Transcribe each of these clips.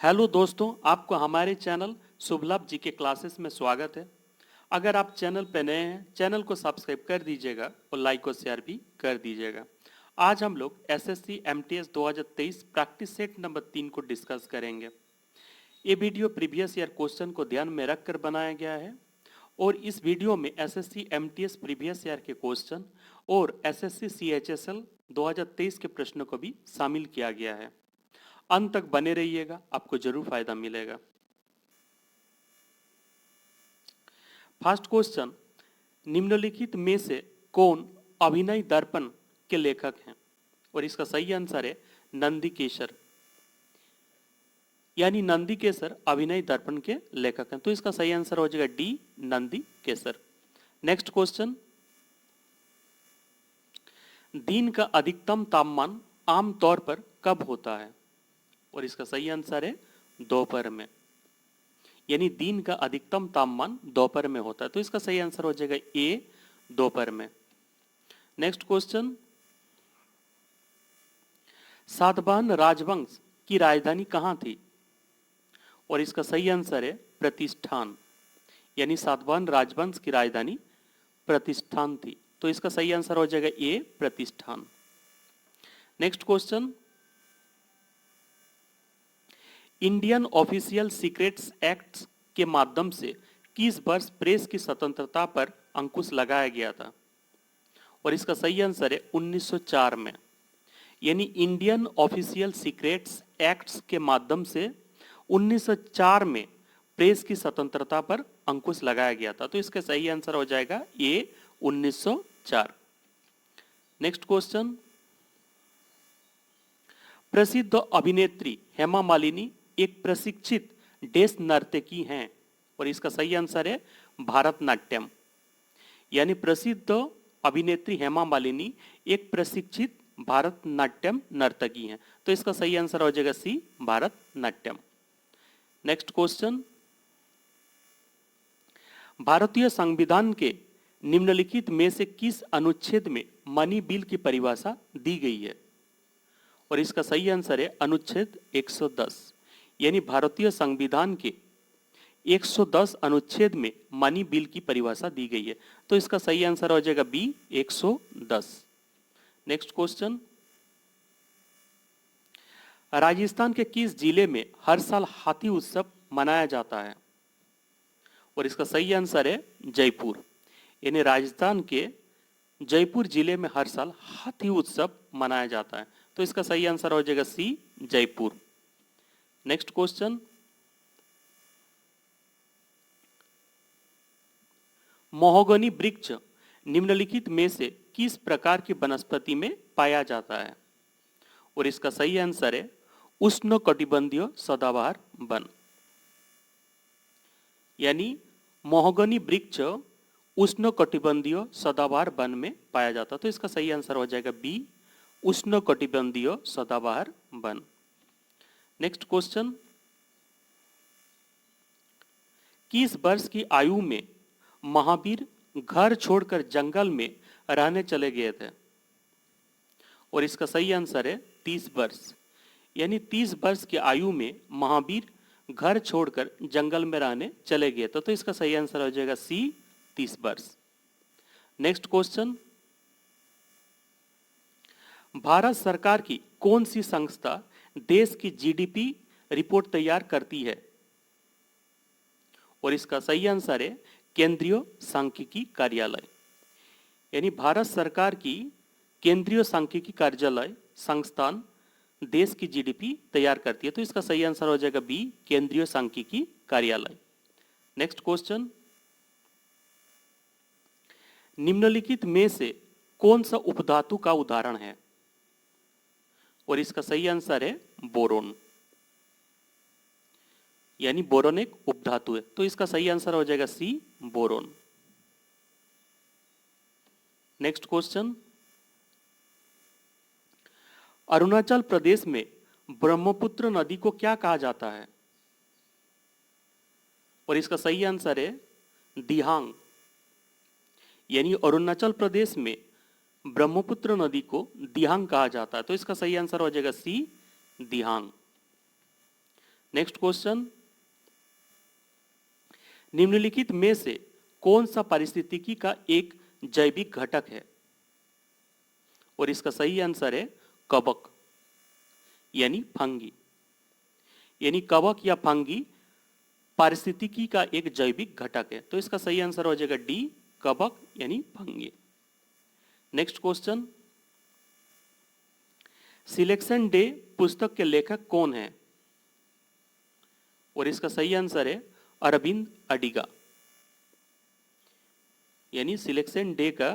Hello दोस्तों, आपको हमारे चैनल शुभलाभ जी के क्लासेस में स्वागत है। अगर आप चैनल पर नए हैं, चैनल को सब्सक्राइब कर दीजिएगा और लाइक और शेयर भी कर दीजिएगा। आज हम लोग SSC MTS 2023 practice set number 3 को डिस्कस करेंगे। ये वीडियो प्रीवियस ईयर क्वेश्चन को ध्यान में रखकर बनाया गया है और इस वीडियो में एसएससी एमटीएस प्रीवियस ईयर के क्वेश्चन और एसएससी सीएचएसएल 2023 के प्रश्नों को भी शामिल किया गया है। अंत तक बने रहिएगा, आपको जरूर फायदा मिलेगा। फर्स्ट क्वेश्चन, निम्नलिखित में से कौन अभिनय दर्पण के लेखक हैं? और इसका सही आंसर है नंदीकेशर, यानी नंदीकेशर अभिनय दर्पण के लेखक हैं। तो इसका सही आंसर हो जाएगा डी, नंदीकेशर। नेक्स्ट क्वेश्चन, दिन का अधिकतम तापमान आमतौर पर कब होता है? और इसका सही आंसर है दोपहर में, यानी दिन का अधिकतम तापमान दोपहर में होता है। तो इसका सही आंसर हो जाएगा ए, दोपहर में। नेक्स्ट क्वेश्चन, सातवाहन राजवंश की राजधानी कहां थी? और इसका सही आंसर है प्रतिष्ठान, यानी सातवाहन राजवंश की राजधानी प्रतिष्ठान थी। तो इसका सही आंसर हो जाएगा ए, प्रतिष्ठान। Next question, Indian official secrets act के माध्यम से किस वर्ष प्रेस की स्वतंत्रता पर अंकुश लगाया गया था? और इसका सही आंसर है 1904 में, यानी इंडियन ऑफिशियल सीक्रेट्स एक्ट के माध्यम से 1904 में प्रेस की स्वतंत्रता पर अंकुश लगाया गया था। तो इसका सही आंसर हो जाएगा ए, 1904। नेक्स्ट क्वेश्चन, प्रसिद्ध अभिनेत्री हेमा मालिनी एक प्रशिक्षित डेस नर्तकी हैं। और इसका सही आंसर है भारतनाट्यम, यानी प्रसिद्ध अभिनेत्री हेमा मालिनी एक प्रशिक्षित भारतनाट्यम नर्तकी हैं। तो इसका सही आंसर हो जाएगा सी, भारतनाट्यम। नेक्स्ट क्वेश्चन, भारतीय संविधान के निम्नलिखित में से किस अनुच्छेद में मनी बिल की परिभाषा दी गई है? और इसका सही आंसर है अनुच्छेद 110, यानी भारतीय संविधान के 110 अनुच्छेद में मनी बिल की परिभाषा दी गई है। तो इसका सही आंसर हो जाएगा बी, 110। नेक्स्ट क्वेश्चन, राजस्थान के किस जिले में हर साल हाथी उत्सव मनाया जाता है? और इसका सही आंसर है जयपुर, यानी राजस्थान के जयपुर जिले में हर साल हाथी उत्सव मनाया जाता है। तो इसका सही आंसर हो जाएगा सी, जयपुर। नेक्स्ट क्वेश्चन, महोगनी वृक्ष निम्नलिखित में से किस प्रकार की वनस्पति में पाया जाता है? और इसका सही आंसर है उष्णकटिबंधीय सदाबहार वन, यानी महोगनी वृक्ष उष्णकटिबंधीय सदाबहार वन में पाया जाता है। तो इसका सही आंसर हो जाएगा बी, उष्णकटिबंधीय सदाबहार वन। नेक्स्ट क्वेश्चन, किस वर्ष की आयु में महावीर घर छोड़कर जंगल में रहने चले गए थे? और इसका सही आंसर है 30 वर्ष, यानी 30 वर्ष की आयु में महावीर घर छोड़कर जंगल में रहने चले गए थे। तो इसका सही आंसर हो जाएगा सी, 30 वर्ष। नेक्स्ट क्वेश्चन, भारत सरकार की कौन सी संस्था देश की जीडीपी रिपोर्ट तैयार करती है? और इसका सही आंसर है केंद्रीय सांख्यिकी कार्यालय, यानी भारत सरकार की केंद्रीय सांख्यिकी कार्यालय संस्थान देश की जीडीपी तैयार करती है। तो इसका सही आंसर हो जाएगा बी, केंद्रीय सांख्यिकी कार्यालय। नेक्स्ट क्वेश्चन, निम्नलिखित में से कौन सा उपधातु का उदाहरण है? और इसका सही आंसर है बोरोन, यानी बोरोन एक उपधातु है। तो इसका सही आंसर हो जाएगा सी, boron. Next question, Arunachal Pradesh में ब्रह्मपुत्र नदी को क्या कहा जाता है? और इसका सही आंसर है दिहांग, यानी अरुणाचल प्रदेश में ब्रह्मपुत्र नदी को दिहांग कहा जाता है। तो इसका सही आंसर हो जाएगा सी, दिहांग। नेक्स्ट क्वेश्चन, निम्नलिखित में से कौन सा पारिस्थितिकी का एक जैविक घटक है? और इसका सही आंसर है कवक यानी फंगी। यानी कवक या फंगी पारिस्थितिकी का एक जैविक घटक है। तो इसका सही आंसर हो जाएगा डी, कवक यानी fungi. Next question, selection day पुस्तक के लेखक कौन है? और इसका सही आंसर है अरविंद अडिगा। यानी सिलेक्शन डे का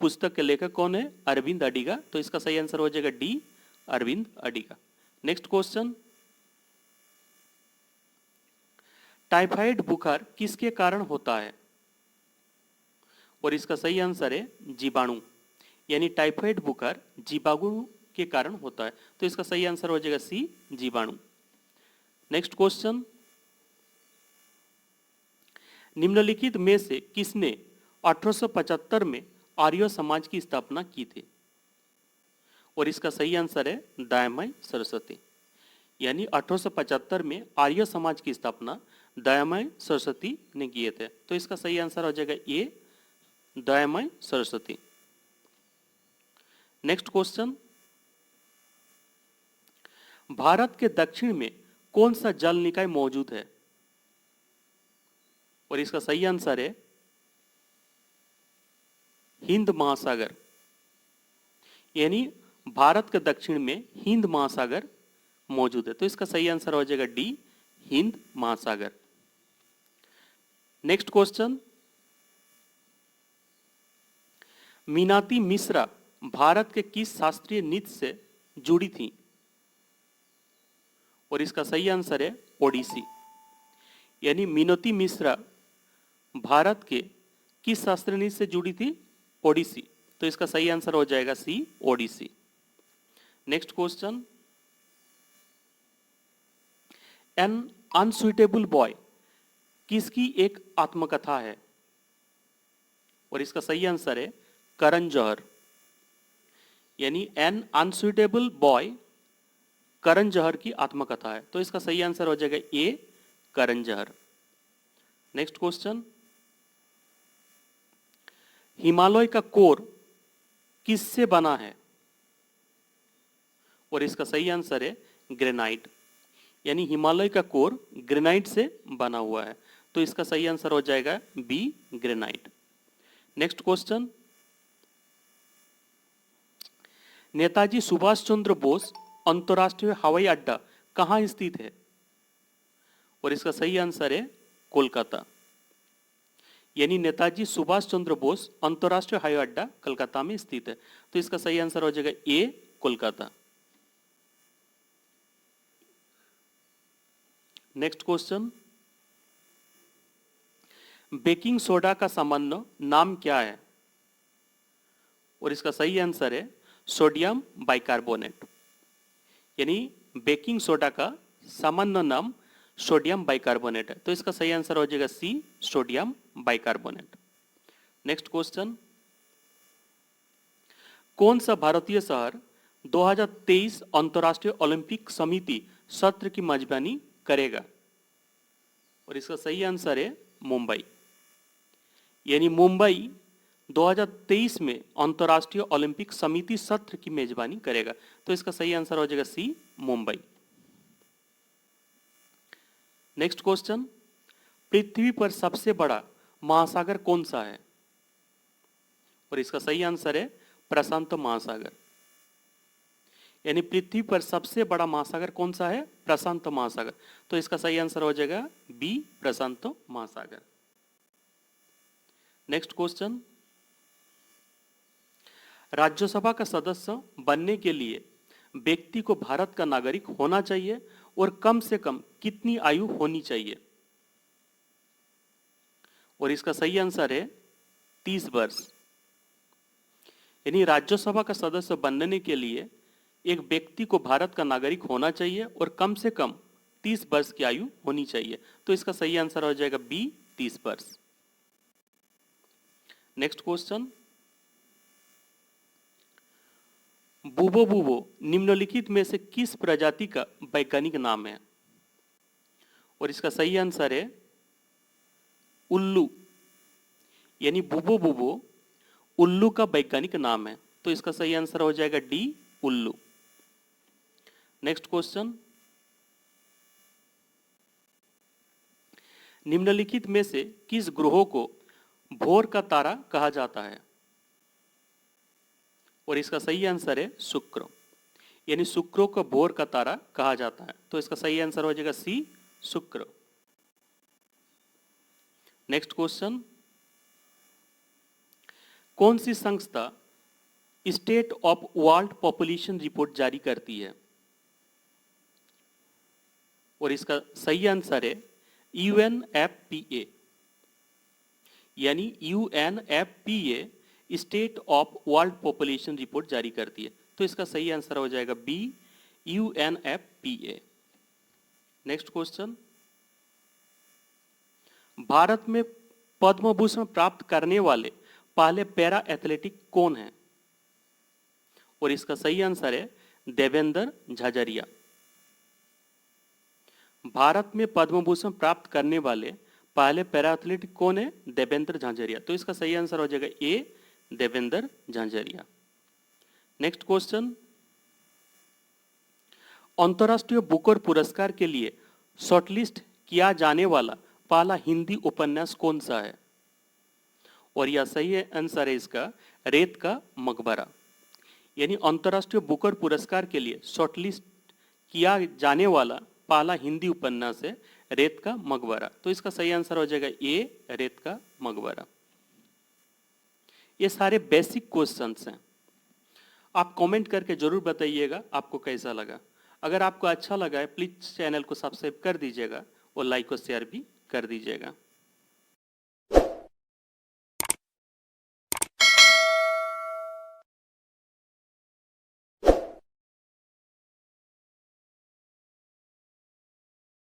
पुस्तक के लेखक कौन है? अरविंद अडिगा। तो इसका सही आंसर हो जाएगा D, Aravind Adiga. Next question, typhoid बुखार किसके कारण होता है? और इसका सही आंसर है जीवाणु। यानी टाइफाइड बुखार जीवाणु के कारण होता है। तो इसका सही आंसर हो जाएगा सी, जीवाणु। नेक्स्ट क्वेश्चन, निम्नलिखित में से किसने 1875 में आर्य समाज की स्थापना की थी? और इसका सही आंसर है दयामय सरस्वती। यानी 1875 में आर्य समाज की स्थापना दयामय सरस्वती ने किए थे। तो इसका सही आंसर हो जाएगा ए, दयामय सरस्वती। नेक्स्ट क्वेश्चन, भारत के दक्षिण में कौन सा जल निकाय मौजूद है? और इसका सही आंसर है हिंद महासागर। यानी भारत के दक्षिण में हिंद महासागर मौजूद है। तो इसका सही आंसर हो जाएगा डी, हिंद महासागर। नेक्स्ट क्वेश्चन, मीनाती मिश्रा भारत के किस शास्त्रीय नृत्य से जुड़ी थी? और इसका सही आंसर है ओडिसी। यानी मीनाती मिश्रा भारत के किस शास्त्रीय नृत्य से जुड़ी थी? ओडिसी। तो इसका सही आंसर हो जाएगा C, Odyssey. Next question, an unsuitable boy किसकी एक आत्मकथा है? और इसका सही आंसर है करण जौहर। यानी N unsuitable boy Karan Johar की आत्मकथा है। तो इसका सही आंसर हो जाएगा ए, करण जौहर। नेक्स्ट क्वेश्चन, हिमालय का कोर किससे बना है? और इसका सही आंसर है ग्रेनाइट। यानी हिमालय का कोर ग्रेनाइट से बना हुआ है। तो इसका सही आंसर हो जाएगा B, granite. Next question, Netaji Subhash Chandra Bose अंतरराष्ट्रीय हवाई अड्डा कहां स्थित है? और इसका सही आंसर है कोलकाता। यानी नेताजी सुभाष चंद्र बोस अंतरराष्ट्रीय हवाई अड्डा कोलकाता में स्थित है। तो इसका सही आंसर हो जाएगा A, Kolkata. Next question, baking soda का सामान्य नाम क्या है? और इसका सही आंसर है सोडियम बाइकार्बोनेट। यानी बेकिंग सोडा का सामान्य नाम सोडियम बाइकार्बोनेट है। तो इसका सही आंसर हो जाएगा सी, सोडियम बाइकार्बोनेट। नेक्स्ट क्वेश्चन, कौन सा भारतीय शहर 2023 अंतर्राष्ट्रीय ओलंपिक समिति सत्र की मेजबानी करेगा? और इसका सही आंसर है मुंबई। यानी मुंबई 2023 में अंतर्राष्ट्रीय ओलंपिक समिति सत्र की मेजबानी करेगा। तो इसका सही आंसर हो जाएगा सी, मुंबई। नेक्स्ट क्वेश्चन, पृथ्वी पर सबसे बड़ा महासागर कौन सा है? और इसका सही आंसर है प्रशांत महासागर। यानी पृथ्वी पर सबसे बड़ा महासागर कौन सा है? प्रशांत महासागर। तो इसका सही आंसर हो जाएगा बी, प्रशांत महासागर। नेक्स्ट क्वेश्चन, राज्यसभा का सदस्य बनने के लिए व्यक्ति को भारत का नागरिक होना चाहिए और कम से कम कितनी आयु होनी चाहिए? और इसका सही आंसर है 30 वर्ष। यानी राज्यसभा का सदस्य बनने के लिए एक व्यक्ति को भारत का नागरिक होना चाहिए और कम से कम 30 वर्ष की आयु होनी चाहिए। तो इसका सही आंसर हो जाएगा बी, 30 वर्ष। नेक्स्ट क्वेश्चन, बूबो बूबो निम्नलिखित में से किस प्रजाति का वैज्ञानिक नाम है? और इसका सही आंसर है उल्लू, यानी बुबो बुबो उल्लू का वैज्ञानिक नाम है। तो इसका सही आंसर हो जाएगा डी, उल्लू। नेक्स्ट क्वेश्चन, निम्नलिखित में से किस ग्रह को भोर का तारा कहा जाता है? और इसका सही आंसर है शुक्र, यानी शुक्र को भोर का तारा कहा जाता है। तो इसका सही आंसर हो जाएगा सी, शुक्र। नेक्स्ट क्वेश्चन, कौन सी संस्था state of world population report जारी करती है? और इसका सही आंसर है यूएनएफपीए, यानी UNFPA state of world population report जारी करती है। तो इसका सही आंसर हो जाएगा B, UNFPA. Next question, Bharat में पद्म भूषण प्राप्त करने वाले पहले पैरा एथलेटिक कौन है? और इसका सही आंसर है देवेंद्र झाझरिया। भारत में पद्म भूषण प्राप्त करने वाले पहले पैरा एथलीट कौन है? देवेंद्र झाझरिया। तो इसका सही आंसर हो जाएगा ए, देवेंद्र झाझरिया। नेक्स्ट क्वेश्चन, अंतरराष्ट्रीय बुकर पुरस्कार के लिए शॉर्टलिस्ट किया जाने वाला पहला हिंदी उपन्यास कौन सा है? और यह सही आंसर है इसका रेत का मकबरा, यानी अंतरराष्ट्रीय बुकर पुरस्कार के लिए शॉर्टलिस्ट किया जाने वाला पहला हिंदी उपन्यास है रेत का मकबरा। तो इसका सही आंसर हो जाएगा ए, रेत का मकबरा। ये सारे बेसिक क्वेश्चंस हैं। आप कमेंट करके जरूर बताइएगा आपको कैसा लगा। अगर आपको अच्छा लगा है प्लीज चैनल को सब्सक्राइब कर दीजिएगा और लाइक और शेयर भी कर दीजिएगा।